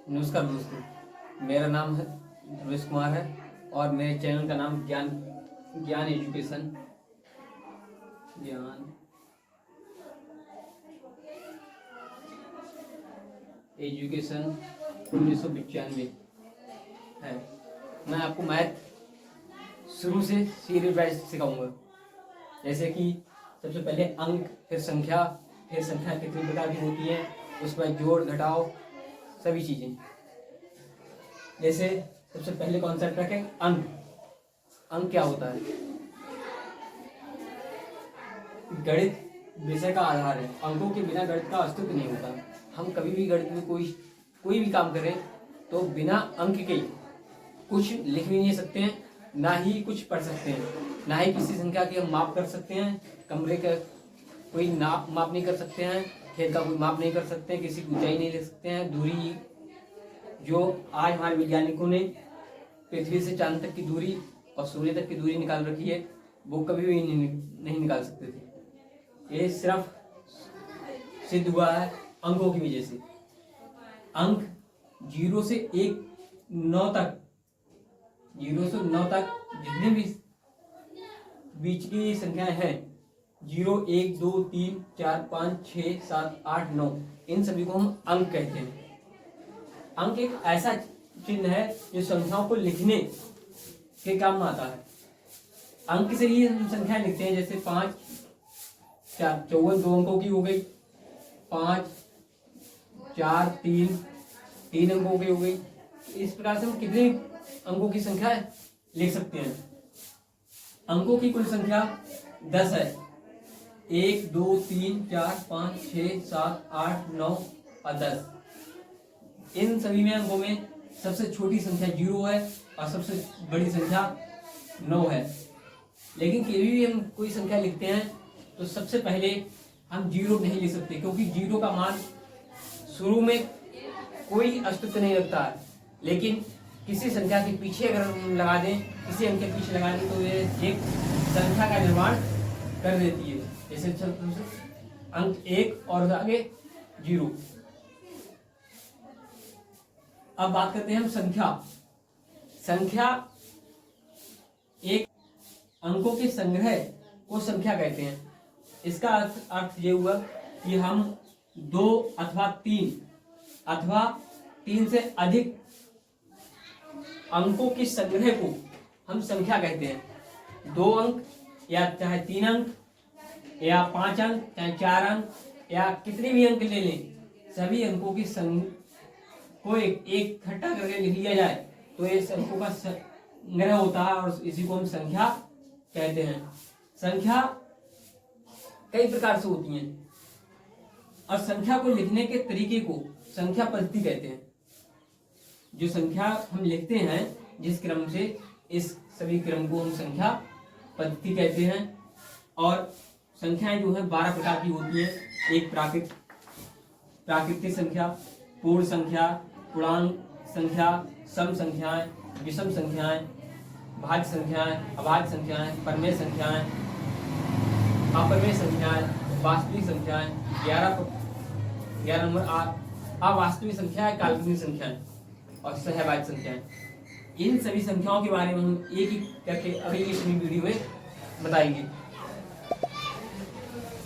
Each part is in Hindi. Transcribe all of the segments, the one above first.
नमस्कार दोस्तों, मेरा नाम है ध्रुवेश कुमार है और मेरे चैनल का नाम ज्ञान ज्ञान एजुकेशन 1995 है। मैं आपको मैथ शुरू से सीरियल वाइज सिखाऊंगा, जैसे कि सबसे पहले अंक, फिर संख्या कितनी प्रकार की होती है, उसके बाद जोड़ घटाव सभी चीज़ें। जैसे सबसे पहले कॉन्सेप्ट रखें अंक। अंक क्या होता है? गणित विषय का आधार है। अंकों के बिना गणित का अस्तित्व नहीं होता। हम कभी भी गणित में कोई भी काम करें तो बिना अंक के कुछ लिख भी नहीं सकते हैं, ना ही कुछ पढ़ सकते हैं, ना ही किसी संख्या के हम माप कर सकते हैं। कमरे का कोई माप नहीं कर सकते हैं, खेत का कोई माप नहीं कर सकते हैं, किसी की ऊंचाई नहीं ले सकते हैं। दूरी जो आज हमारे वैज्ञानिकों ने पृथ्वी से चांद तक की दूरी और सूर्य तक की दूरी निकाल रखी है, वो कभी भी नहीं निकाल सकते थे। ये सिर्फ सिद्ध हुआ है अंकों की वजह से। अंक 0 से 9 तक जितनी भी बीच की संख्याएं हैं, 0, 1, 2, 3, 4, 5, 6, 7, 8, 9, इन सभी को हम अंक कहते हैं। अंक एक ऐसा चिन्ह है जो संख्याओं को लिखने के काम में आता है। अंक से ही हम संख्याएं लिखते हैं, जैसे 5, 4, 54 2 अंकों की हो गई, 5, 4, 3 अंकों की हो गई। इस प्रकार से हम कितने अंकों की संख्या लिख सकते हैं। अंकों की कुल संख्या 10 है। 1, 2, 3, 4, 5, 6, 7, 8, 9 और 10। इन सभी में अंकों में सबसे छोटी संख्या 0 है और सबसे बड़ी संख्या 9 है। लेकिन कभी भी हम कोई संख्या लिखते हैं तो सबसे पहले हम 0 नहीं लिख सकते, क्योंकि 0 का मान शुरू में कोई अस्तित्व नहीं रखता है। लेकिन किसी संख्या के पीछे अगर हम लगा दें, किसी अंक के पीछे लगा दें, तो ये एक संख्या का निर्माण कर देती है। जैसे अंक 1 और आगे 0। अब बात करते हैं हम संख्या एक अंकों के संग्रह को संख्या कहते हैं। इसका अर्थ ये हुआ कि हम 2 अथवा 3 से अधिक अंकों के संग्रह को हम संख्या कहते हैं। 2 अंक या चाहे 3 अंक या 5 अंक, चाहे 4 अंक या कितने भी अंक ले लें, सभी अंकों की को एक इकट्ठा करके लिख लिया जाए तो ये अंकों का संग्रह होता है और इसी को हम संख्या कहते हैं। संख्या कई प्रकार से होती हैं और संख्या को लिखने के तरीके को संख्या पद्धति कहते हैं। जो संख्या हम लिखते हैं जिस क्रम से, इस सभी क्रम को हम संख्या पद्धति कहते हैं। और संख्याएं जो है 12 प्रकार की होती हैं। एक प्राकृतिक संख्या, पूर्ण संख्या, पूर्णांक संख्या, सम संख्याएं, विषम संख्याएं, भाज्य संख्याएं, अभाज्य संख्याएं, परमेय संख्याएं, अपरमेय संख्याएं, वास्तविक संख्याएं, 11 नंबर अवास्तविक संख्याएं, काल्पनिक संख्याएं और सहभाज्य संख्याएं। इन सभी संख्याओं के बारे में हम एक एक करके अगली वीडियो में बताएंगे।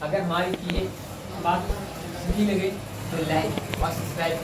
अगर हमारी ये बात सही लगे तो लाइक और सब्सक्राइब